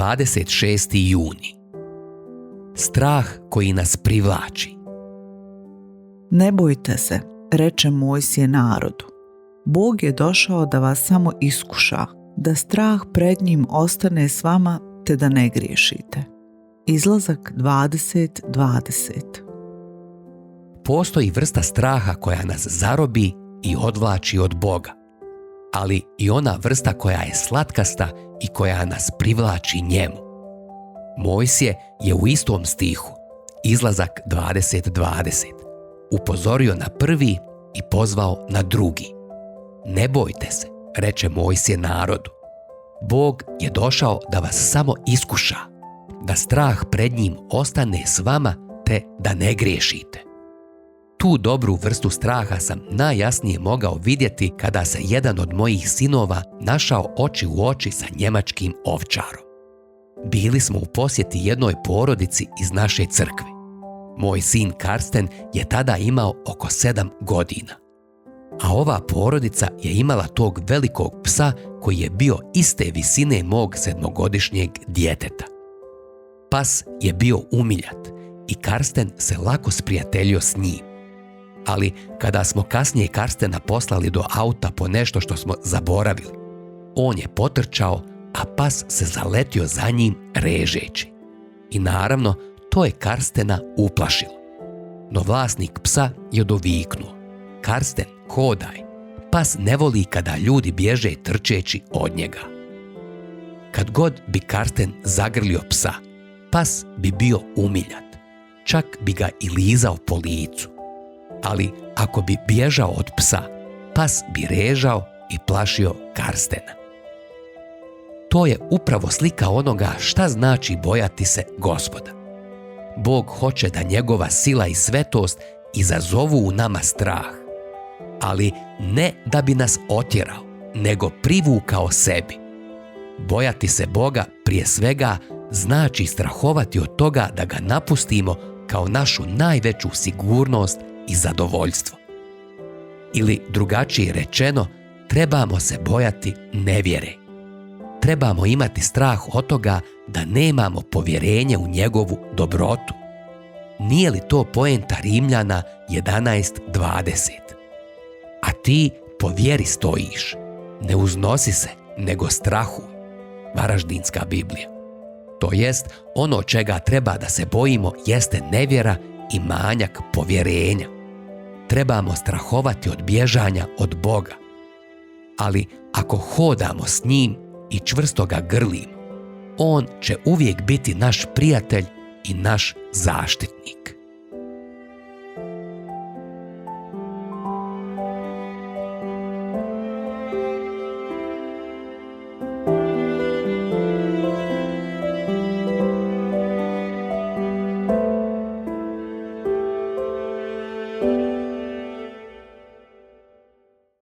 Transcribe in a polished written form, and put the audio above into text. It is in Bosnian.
26. juni. Strah koji nas privlači. Ne bojte se, reče Mojsije narodu. Bog je došao da vas samo iskuša, da strah pred njim ostane s vama te da ne griješite. Izlazak 20:20. Postoji vrsta straha koja nas zarobi i odvlači od Boga, ali i ona vrsta koja je slatkasta i koja nas privlači njemu. Mojsije je u istom stihu, Izlazak 20:20, upozorio na prvi i pozvao na drugi. Ne bojte se, reče Mojsije narodu. Bog je došao da vas samo iskuša, da strah pred njim ostane s vama te da ne griješite. Tu dobru vrstu straha sam najjasnije mogao vidjeti kada se jedan od mojih sinova našao oči u oči sa njemačkim ovčarom. Bili smo u posjeti jednoj porodici iz naše crkve. Moj sin Karsten je tada imao oko 7 godina. A ova porodica je imala tog velikog psa koji je bio iste visine mog 7-godišnjeg djeteta. Pas je bio umiljat i Karsten se lako sprijateljio s njim. Ali kada smo kasnije Karstena poslali do auta po nešto što smo zaboravili, on je potrčao, a pas se zaletio za njim režeći. I naravno, to je Karstena uplašilo. No vlasnik psa je doviknuo: Karsten, hodaj, pas ne voli kada ljudi bježe trčeći od njega. Kad god bi Karsten zagrlio psa, pas bi bio umiljat, čak bi ga i lizao po licu. Ali ako bi bježao od psa, pas bi režao i plašio Karstena. To je upravo slika onoga šta znači bojati se Gospoda. Bog hoće da njegova sila i svetost izazovu u nama strah, ali ne da bi nas otjerao, nego privukao sebi. Bojati se Boga prije svega znači strahovati od toga da ga napustimo kao našu najveću sigurnost i zadovoljstvo. Ili drugačije rečeno, trebamo se bojati nevjere. Trebamo imati strah od toga da nemamo povjerenje u njegovu dobrotu. Nije li to poenta Rimljana 11:20? A ti po vjeri stojiš, ne uznosi se, nego strahuj. Varaždinska Biblija. To jest, ono čega treba da se bojimo jeste nevjera i manjak povjerenja. Trebamo strahovati od bježanja od Boga. Ali ako hodamo s njim i čvrsto ga grlimo, on će uvijek biti naš prijatelj i naš zaštitnik.